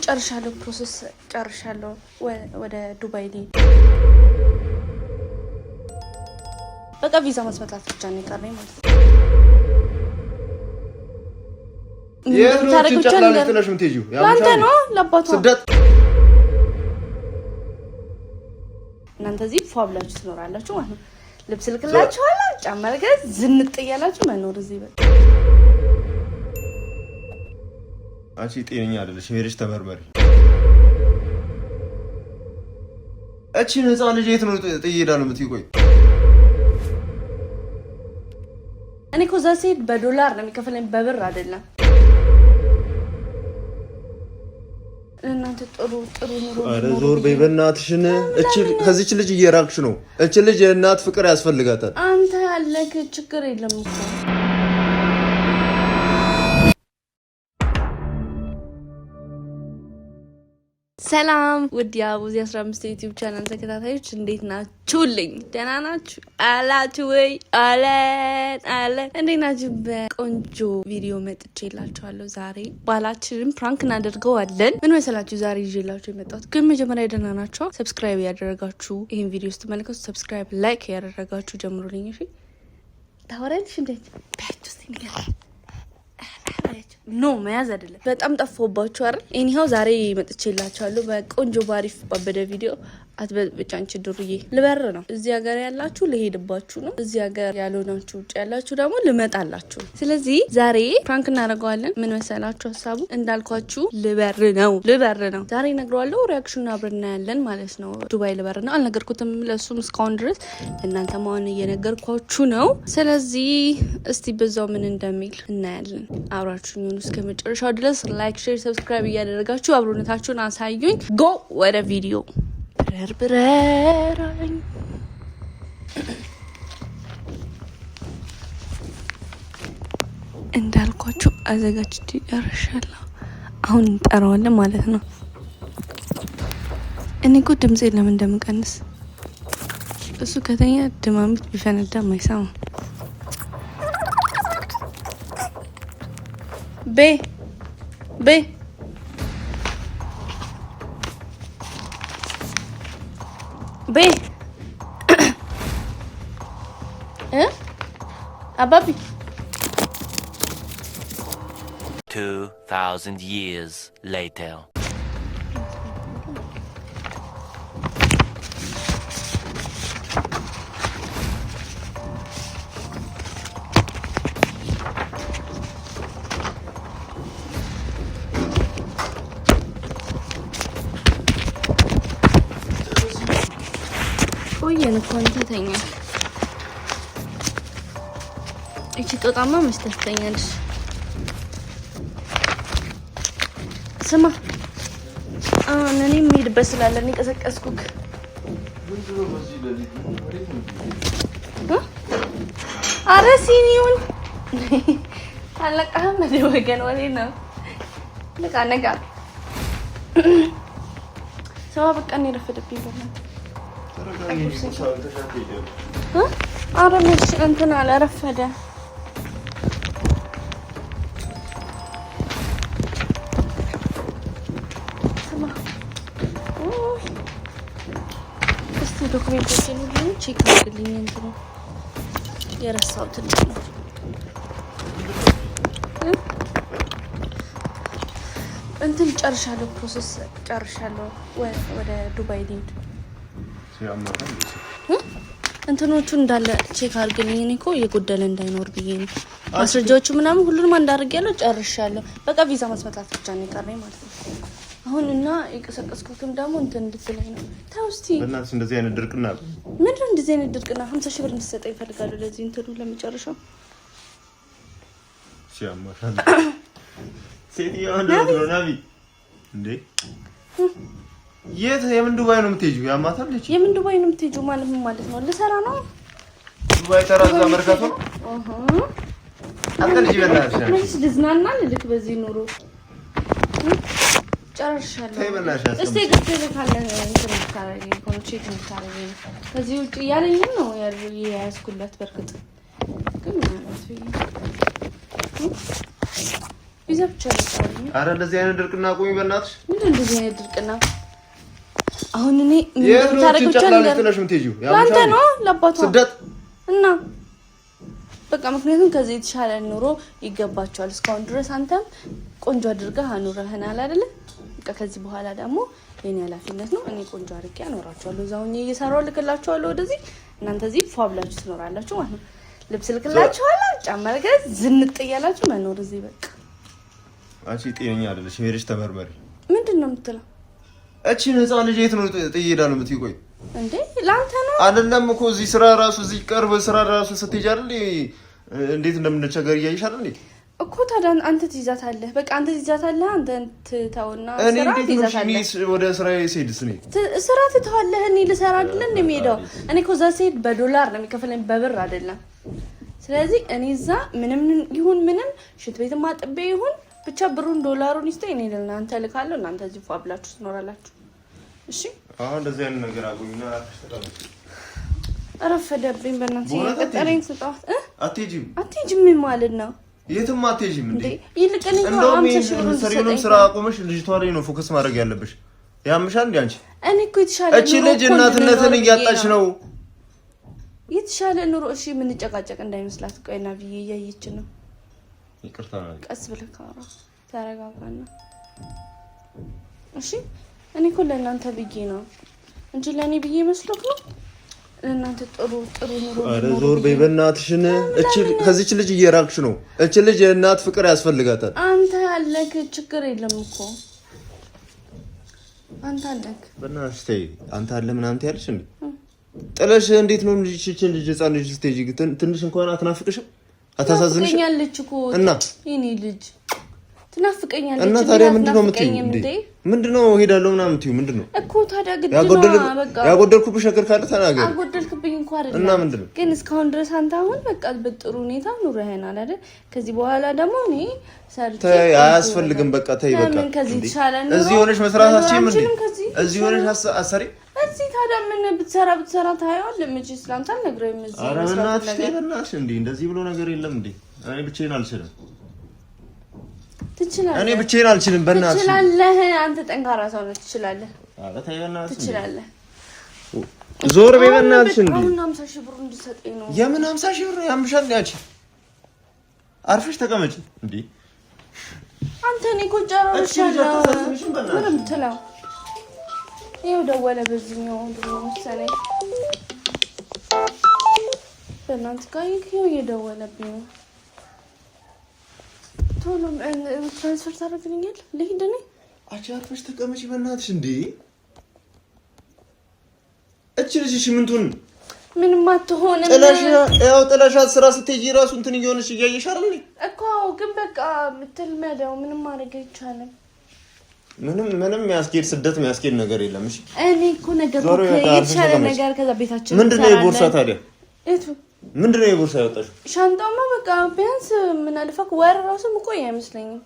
ጨርሻለሁ ፕሮሰስ ጨርሻለሁ ወደ ዱባይ ልሄድ በቃ ቪዛ ማስመጣት ብቻ ነው የቀረኝ ማለት ነው የታረጋችሁ ጨላልተሽ ምትይዩ ያንተ ነው ለአባቷ ስደት እናንተ እዚህ ፏብላችሁ ትኖራላችሁ ማለት ነው ልብስ ልክላችኋል ጫማ ለገዝ ዝንጥ ያላችሁ መኖር እዚህ በቃ አንቺ ጤነኛ አይደለሽ ሄደሽ ተመርመሪ እቺ ነፃ ልጅ የት ነው ጥይዳለው ምትይቆይ እኔ እኮ እዛ ስሄድ በዶላር ነው የሚከፈለኝ በብር አይደለም እናንተ ጥሩ ኑሮ አረ ዞር በይ በእናትሽን እቺ ከዚች ልጅ እየራቅሽ ነው እቺ ልጅ የእናት ፍቅር ያስፈልጋታል አንተ ያለክ ችግር የለም እኮ ሰላም ውድ የአቡዚ 15 ዩቲዩብ ቻናል ተከታታዮች እንዴት ናችሁልኝ? ደህና ናችሁ? አላችሁ ወይ? አለን እንዴት ናችሁ? በቆንጆ ቪዲዮ መጥቼላችኋለሁ። ዛሬ ባላችንን ፕራንክ እናደርገዋለን። ምን መሰላችሁ? ዛሬ ይዤላችሁ የመጣሁት ግን መጀመሪያ ደህና ናችሁ? ሰብስክራይብ ያደረጋችሁ ይሄን ቪዲዮ ስትመለከቱ ሰብስክራይብ፣ ላይክ ያደረጋችሁ ጀምሩልኝ። እሺ ታወራለሽ እንዴት? ባትስ ነገር ኖ መያዝ አይደለም በጣም ጠፎባችሁ አይደል ኤኒሃው ዛሬ መጥቼላችኋለሁ በቆንጆ ባሪፍ ባበደ ቪዲዮ አትበጫንቺ ዱርዬ ልበር ነው እዚህ ሀገር ያላችሁ ለሄድባችሁ ነው እዚህ ሀገር ያልሆናችሁ ውጭ ያላችሁ ደግሞ ልመጣላችሁ ስለዚህ ዛሬ ፕራንክ እናደርገዋለን ምን መሰላችሁ ሐሳቡ እንዳልኳችሁ ልበር ነው ዛሬ ነግረዋለሁ ሪአክሽኑን አብረን እናያለን ማለት ነው ዱባይ ልበር ነው አልነገርኩትም ለሱም እስካሁን ድረስ እናንተ ማን እየነገርኳችሁ ነው ስለዚህ እስቲ በዛው ምን እንደሚል እናያለን አብራችሁኝ ሁኑ እስከ መጨረሻው ድረስ ላይክ ሼር ሰብስክራይብ እያደረጋችሁ አብሮነታችሁን አሳዩኝ ጎ ወደ ቪዲዮ ብረራኝ እንዳልኳችሁ አዘጋጅቼ ጨርሻለሁ አሁን እንጠራዋለን ማለት ነው እኔ እኮ ድምጼን ለምን እንደምቀንስ እሱ ከተኛ ድማሚት ቢፈነዳ ማይሰማ ቤ Ababi 2000 years later ተኛ እቺ ጦጣማ መስተስተኛልሽ ስማ እኔ የምሄድበት ስላለኝ ቀሰቀስኩክ አረ ሲኒውን አለቃህም ወገን ወሬ ነው ለቃነጋ ሰው በቃ ነው ረፈደብኝ አረ ምንሽ እንትና አላረፈደ ስማ እስቲ ዶክመንቶችን ሁሉ ቼክ አድርግልኝ እንትኑ የረሳሁት ነው እንትን ጨርሻለሁ ፕሮሰስ ጨርሻለሁ ወደ ዱባይ ልሄድ እንትኖቹ እንዳለ ቼክ አድርግልኝ እኔ እኮ የጎደለ እንዳይኖር ብዬ ነው ማስረጃዎቹ ምናምን ሁሉንም አንዳርገያለሁ ጨርሻለሁ በቃ ቪዛ ማስመጣት ብቻ ነው የቀረኝ ማለት ነው አሁንና የቀሰቀስኩትም ደግሞ እንትን እንድትለኝ ነው ታውስቲ በእናትሽ እንደዚህ አይነት ድርቅና ምንድን ነው እንደዚህ አይነት ድርቅና 50 ሺህ ብር እንድትሰጠኝ ይፈልጋሉ ለዚህ እንትኑ ለመጨረሻው ሲያማሻል ሴትዮ ነው ናቢ እንዴ የምን ዱባይ ነው የምትሄጂው? ያማታል ልጅ የምን ዱባይ ነው የምትሄጂው ማለት ነው? ልሰራ ነው ዱባይ ተራዛ መርካቶ አንተ ልጅ በእናትሽ ምንስ ድዝናና ልልክ በዚህ ኑሮ ጨርሻለሁ እስቲ ግጥል ካለ እንትን ታረጊ ኮንቼት ታረጊ ከዚህ ውጪ ያለኝ ነው ያስኩለት በርግጥ ግን ማለት ቪዛ ብቻ ነው። አረ እንደዚህ አይነት ድርቅና ቆይ በእናትሽ ምን እንደዚህ አይነት ድርቅና አሁን እኔ ምን ታረጋግጫለሽ? ያንተ ነው ለአባቷ ስደት እና በቃ ምክንያቱም ከዚህ የተሻለ ኑሮ ይገባቸዋል። እስካሁን ድረስ አንተም ቆንጆ አድርገህ አኑረህናል አይደለ? በቃ ከዚህ በኋላ ደግሞ የኔ ኃላፊነት ነው። እኔ ቆንጆ አድርጌ አኖራቸዋለሁ። እዛውኝ እየሰራው ልክላቸዋለሁ ወደዚህ። እናንተ እዚህ ፏብላችሁ ትኖራላችሁ ማለት ነው። ልብስ ልክላችኋለሁ፣ ጫማ ልገዝ፣ ዝንጥ እያላችሁ መኖር እዚህ በቃ። አንቺ ጤነኛ አይደለሽ። ሄደሽ ተመርመሪ። ምንድነው የምትለው? እቺ ህፃን ልጅ የት ነው ትሄዳለህ የምትይ? ቆይ እንዴ ላንተ ነው አይደለም እኮ እዚህ ስራ ራሱ እዚህ ቅርብ ስራ ራሱ ስትሄጂ አይደል እንዴት እንደምንቸገር እያይሽ አይደል እኮ። ታዲያ አንተ ትይዛታለህ። በቃ አንተ ትይዛታለህ። አንተ ትተውና ስራ ትይዛታለህ። ወደ ስራዬ ስሄድስ እኔ ስራ ትተዋለህ። እኔ ልሰራ አይደል እንደሚሄደው። እኔ እኮ እዛ ስሄድ በዶላር ነው የሚከፈለኝ በብር አይደለም። ስለዚህ እኔ እዛ ምንም ይሁን ምንም ሽት ቤትም አጥቤ ይሁን ብቻ ብሩን ዶላሩን ይስጠኝ። እኔ ለእናንተ ልካለሁ። እናንተ እዚህ ፏብላችሁ ትኖራላችሁ። እሺ አሁን እንደዚህ አይነት ነገር አጉኝና ተጠቅም። አረፈደብኝ በእናትህ ቀጠረኝ። ስጣት አትሄጂም ማለት ነው። የትም አትሄጂም እንዴ? ይልቀኝ ነው ሰሪውንም ስራ አቆመሽ ልጅቷ ላይ ነው ፎከስ ማድረግ ያለብሽ። ያምሻል እንዴ አንቺ? እኔ እኮ የተሻለ እቺ ልጅ እናትነትን እያጣች ነው። የተሻለ ኑሮ እሺ ምን ጨቃጨቅ እንዳይመስላት። ቆይና ብዬ እያየች ነው። ይቅርታ ነው። ቀስ ብለህ ካራ ተረጋጋና እሺ። እኔ እኮ ለእናንተ ብዬ ነው እንጂ ለእኔ ብዬ መስሎክ ነው። ለእናንተ ጥሩ ኑሮ። አረ ዞር በይ በእናትሽን። እቺ ከዚች ልጅ እየራቅሽ ነው። እቺ ልጅ የእናት ፍቅር ያስፈልጋታል። አንተ ያለክ ችግር የለም እኮ አንተ አለክ። በእናትሽ ተይ። አንተ አለ ምን አንተ ያልሽ እንዴ? ጥለሽ እንዴት ነው ልጅ እቺን ልጅ ህፃን ልጅ ስትሄጂ ትንሽ እንኳን አትናፍቅሽም? አታሳዝንሽ? ትናፍቀኛለች እኮ እና የኔ ልጅ ትናፍቀኛለች። እና ታዲያ ምንድነው የምትይው እንዴ? ምንድነው ሄዳለሁ ምናምን የምትይው ምንድነው? እኮ ታዲያ ግድ ነው በቃ። ያጎደልኩብሽ ነገር ካለ ተናገር። አጎደልክብኝ እንኳን አይደለም። እና ምንድነው ግን እስካሁን ድረስ አንተ አሁን በቃ በጥሩ ሁኔታ ኑረህናል አይደል? ከዚህ በኋላ ደግሞ እኔ ሰርቼ አያስፈልግም። በቃ ተይ በቃ። እዚህ ሆነሽ መስራት አትችይም እንዴ? እዚህ ሆነሽ አሰሪ እዚህ ታዲያ ምን ብትሰራ ታየዋለህ። ምን ስላንተ አልነግረህም። እዚህ ኧረ በእናትሽ እንዴ እንደዚህ ብሎ ነገር የለም እንዴ። እኔ ብቻዬን አልችልም። ትችላለህ። እኔ ብቻዬን አልችልም። በእናትሽ ትችላለህ። አንተ ጠንካራ ሰው ነህ። ትችላለህ። ኧረ ተይ በእናትሽ ትችላለህ። ዞር በይ በእናትሽ እንዴ። አሁን 50 ሺህ ብር እንድትሰጠኝ ነው። የምን 50 ሺህ ብር ያምሻል? ያቺ አርፈሽ ተቀመጪ እንዴ አንተ። እኔ እኮ ጨራርሻለሁ። ምንም ትለው ይኸው ደወለ። በዚህኛው ድሮ መሰለኝ በእናትህ ጋር ይኸው እየደወለብኝ ነው። ቶሎ ትራንስፈር ታደርግልኛል? ልሂድ እኔ። አንቺ አርፈሽ ተቀመጪ በእናትሽ እንዴ። እቺ ልጅ እሺ ምን ትሆን? ምንም አትሆንም። ጥለሻት ስራ ስትሄጂ ራሱ እንትን እየሆነሽ እያየሽ አይደል እኮ። ግን በቃ የምትልመደው ምንም ማድረግ አይቻልም። ምንም የሚያስኬድ ስደት የሚያስኬድ ነገር የለም። እሺ እኔ እኮ ነገር የተሻለ ነገር ከዛ ቤታችን ምንድነው የቦርሳ ታዲያ? እቱ ምንድነው የቦርሳ ያወጣሽው? ሻንጣማ በቃ ቢያንስ ምን አልፋክ ወር ራሱ መቆይ አይመስለኝም።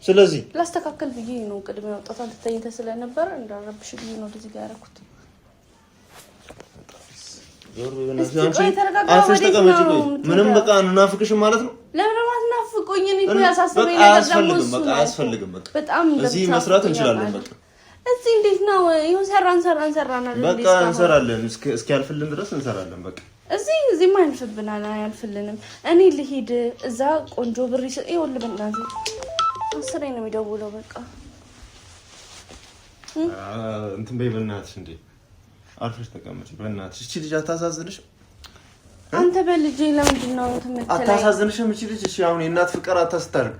ስለዚህ ላስተካከል ብዬ ነው ቅድም ያወጣት። አንተ ተኝተህ ስለነበረ እንዳረብሽ ብዬ ነው እዚህ ጋር ያደረኩት። ምንም በቃ እናፍቅሽ ማለት ነው። ለምን ማትናፍቁኝ? እኔ እኮ ያሳሰበኝ ነገር ደግሞ እሱ ነው። አያስፈልግም። በቃ በጣም እዚህ መስራት እንችላለን። በቃ እዚህ እንዴት ነው? ይሁን ሰራን አይደል? በቃ እንሰራለን። እስኪያልፍልን ድረስ እንሰራለን። በቃ እዚህማ ያልፍብናል። አያልፍልንም። እኔ ልሂድ እዛ ቆንጆ ብር ይሰጥ ይወል በእናትህ 10 ነው የሚደውለው። በቃ እንትን በይ በእናትሽ እንዴ። አርፈሽ ተቀመጪ በእናትሽ። እቺ ልጅ አታሳዝንሽም? አንተ በልጄ ለምንድን ነው የምትመጣው? አታሳዝንሽም እቺ ልጅ? እሺ አሁን የእናት ፍቅር አታስታርግ።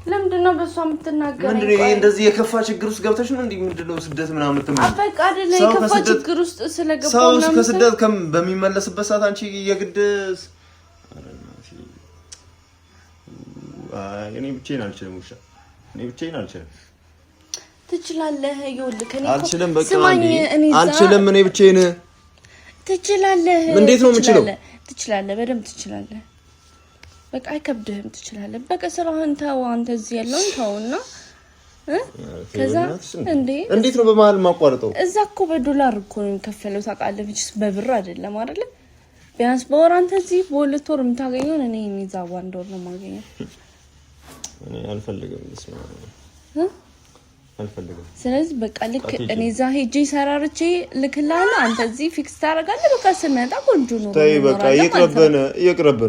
ለምንድን ነው በሷ የምትናገረው? ምንድን ነው እንደዚህ የከፋ ችግር ውስጥ ገብተሽ ነው እንዴ? ምንድን ነው ስደት ምናምን የምትመጪው? አበቃ አይደለ? የከፋ ችግር ውስጥ ስለገባው ነው። ሰው ከስደት በሚመለስበት ሰዓት አንቺ የግድስ እኔ ብቻዬን አልችልም። ውሻ እኔ ብቻዬን አልችልም። ትችላለህ። ይኸውልህ ከኔ አልችልም። በቃ አልችልም። እኔ ብቻዬን ትችላለህ። እንዴት ነው የምችለው? ትችላለህ። በደንብ ትችላለህ። በቃ አይከብድህም። ትችላለህ። በቃ ስራህን ተው። አንተ እዚህ ያለውን ተውና ከዛ እንዴት ነው በመሀል ማቋረጠው? እዛ እኮ በዶላር እኮ ነው የሚከፈለው ታውቃለህ። ብቻ በብር አይደለም አይደለ? ቢያንስ በወር አንተ እዚህ በሁለት ወር የምታገኘውን እኔ እዛ በአንድ ወር ነው የማገኘው። እኔ አልፈልግም አልፈልግም። ስለዚህ በቃ ልክ እኔ እዛ ሄጄ ሰራርቼ ልክልሃለሁ አንተ እዚህ ፊክስ ታደርጋለህ። በቃ ስመጣ ቆንጆ ነው። ተይ በቃ ይቅርብን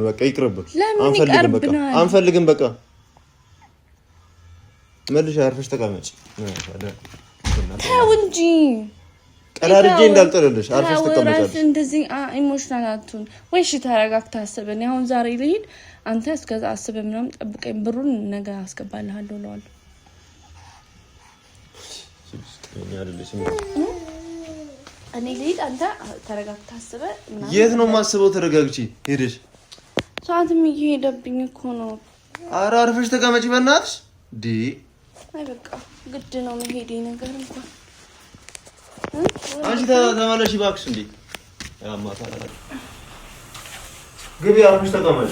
በቃ ይቅርብን። አንፈልግም በቃ መልሽ አርፈሽ ተቀመጭ። ተው እንጂ ቀዳርጄ እንዳልጠለልሽ አርፈሽ ተቀመጫለሽ። እንደዚህ ኢሞሽናል አትሁን ወይ እሺ ተረጋግተህ አስብ። እኔ አሁን ዛሬ ልሂድ አንተ እስከዛ አስብ ምናምን ጠብቀኝ ብሩን ነገ አስገባልሃለሁ እለዋለሁ። እኔ ልሂድ አንተ ተረጋግተህ አስብ። የት ነው የማስበው? ተረጋግጪ ሄደሽ ሰዓትም እየሄደብኝ እኮ ነው። ኧረ አርፈሽ ተቀመጪ በእናትሽ ዲ አይ በቃ ግድ ነው መሄዴ ነገር እንኳን አንቺ ተመለሽ እባክሽ እንዴ ያማታ ግቢ አርፈሽ ተቀመጪ።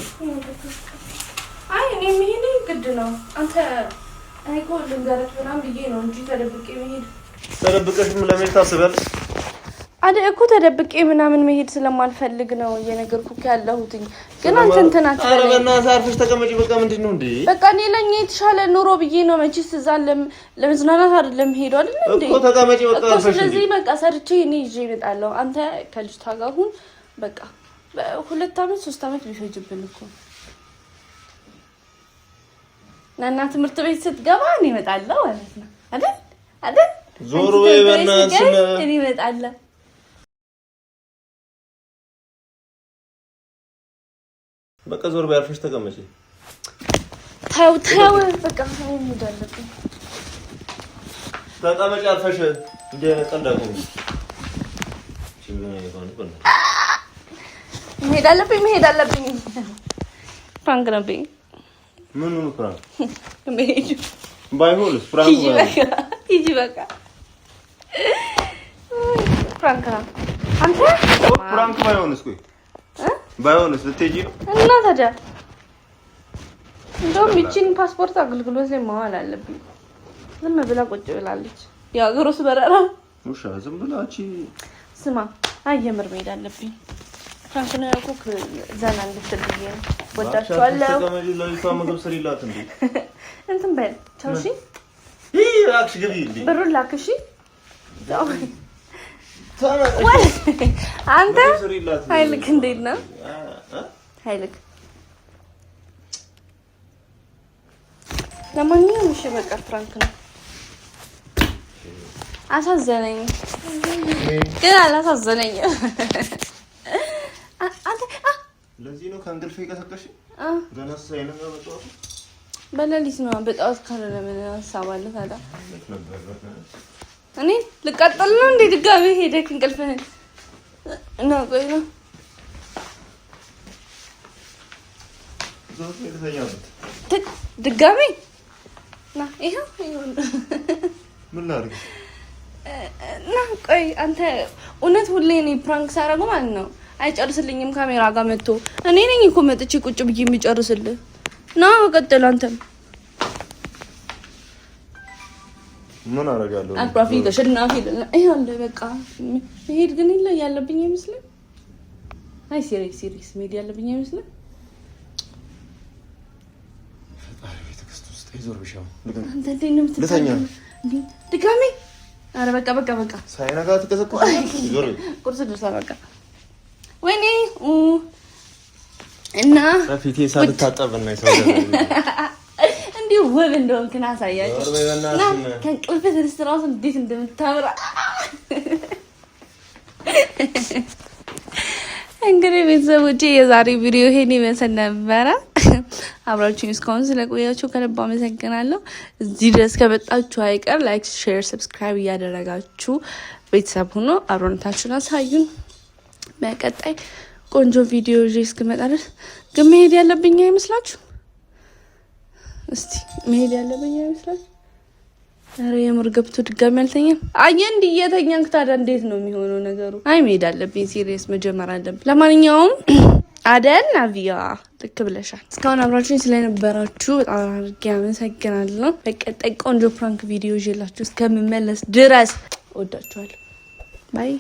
አይ እኔ መሄዴ ግድ ነው። አንተ አይ ቆይ ልንገርህ ምናምን ብዬ ነው እንጂ ተደብቄ መሄድ ተደብቀሽም ለምን ታስቢያለሽ? እኮ ተደብቄ ምናምን መሄድ ስለማልፈልግ ነው እየነገርኩህ ያለሁት። ግን አንተ እንተናት ኧረ በእናትህ አርፈሽ ተቀመጪ። በቃ ምንድነው እንዴ? በቃ እኔ ለኛ የተሻለ ኑሮ ብዬ ነው መቼስ እዛ ለመዝናናት አይደለም ሄዶ አይደል እንዴ? እኮ ተቀመጪ በቃ አርፈሽ። ስለዚህ በቃ ሰርቼ እኔ ይዤ እመጣለሁ። አንተ ከልጅቷ ጋር ሁን በቃ 2 አመት 3 አመት ቢፈጅብን እኮ ናና ትምህርት ቤት ስትገባ እኔ እመጣለሁ ማለት ነው አይደል? ዞር በይ በእናትሽ እኔ እመጣለሁ። በቃ ዞር በይ አርፈሽ ተቀመጪ። ተው በቃ እኔ እሄዳለሁ። ተቀመጪ አርፈሽ እንደ ቀልዳቁ መሄድ አለብኝ። ፍራንክ ነብኝ። ምን ፍራንክ? መሄድ ባይሆንስ ፍራንክ ሂጂ በቃ ፍራንክ አንተ ፍራንክ ባይሆንስ ልትሄጂ ነው እና ታዲያ እንደውም ይቺን ፓስፖርት አገልግሎት ላይ ማዋል አለብኝ። ዝም ብላ ቁጭ ብላለች። የአገሩስ በረራ ሙሻ ዝም ብላቺ ስማ አየምር መሄድ አለብኝ። ፍራንክ ነው ያልኩህ ዘና እንድትልኝ ወዳችኋለሁ። ተቀመጪ ለይቷ ምግብ ስሪላት እንዴ እንትን በል ቻው። እሺ አክሽ ግቢ እንዴ ብሩን ላክ። እሺ አንተ ኃይልክ እንዴት ነው? ኃይልክ ለማንኛውም እሺ በቃ ፍራንክ ነው። አሳዘነኝ ግን አላሳዘነኝም። አንተ ለዚህ ነው ከእንቅልፌ የቀሰቀሽ? ገና ሳይነጋ በጠዋት በሌሊት ነው። በጠዋት ካልሆነ ምን ሀሳባለሁ ታዲያ? እኔ ልቀጥል ነው እንዴ? ድጋሜ ሄደክ እንቅልፍህን ነው? ቆይ ነው ዞር የተኛበት ድጋሜ ና ይሄው ምን ላድርግ ና ቆይ አንተ እውነት ሁሌ እኔ ፕራንክ ሳደርገው ማለት ነው አይጨርስልኝም። ካሜራ ጋር መጥቶ እኔ ነኝ እኮ መጥቼ ቁጭ ብዬ የሚጨርስልህ። ና ቀጥል አንተም ምን አደርጋለሁ? አጥራፊ ተሸናፊ ይሄን በቃ መሄድ ግን ያለብኝ አይመስልም። አይ ሲሪየስ መሄድ ያለብኝ አይመስልም። ፈጣሪ ቤተክርስቶስ ዞር ብሻው አንተ እንደምን ትተኛ ድጋሜ? አረ በቃ ሳይነጋ ተከሰከሰ። ዞር ቁርስ ድረስ በቃ ወይኔ እና ፊቴ ሳልታጠብና ይሰው እንዲሁ ውብ እንደሆንክ ግን አሳያችሁ እና ከእንቅልፍ ተነስተህ እራሱ እንዴት እንደምታምራ እንግዲህ ቤተሰቦቼ የዛሬ ቪዲዮ ይሄን ይመስል ነበረ። አብራችሁኝ እስካሁን ስለቆያችሁ ከልብ አመሰግናለሁ። እዚህ ድረስ ከመጣችሁ አይቀር ላይክ፣ ሼር፣ ሰብስክራይብ እያደረጋችሁ ቤተሰብ ሁኑ። አብሮነታችሁን አሳዩን። በቀጣይ ቆንጆ ቪዲዮ ይዤ እስክመጣ ድረስ ግን መሄድ ያለብኝ አይመስላችሁ? እስቲ መሄድ ያለብኝ አይመስላችሁ? አረ የምር ገብቶ ድጋሚ አልተኛም። አየህ እንዲህ እየተኛንክ ታዲያ እንዴት ነው የሚሆነው ነገሩ? አይ መሄድ አለብኝ። ሲሪየስ መጀመር አለብኝ። ለማንኛውም አደን ናቪያ ልክ ብለሻል። እስካሁን አብራችሁኝ ስለነበራችሁ በጣም አድርጌ አመሰግናለሁ። በቀጣይ ቆንጆ ፕራንክ ቪዲዮ ይዤላችሁ እስከምመለስ ድረስ ወዳችኋለሁ። ባይ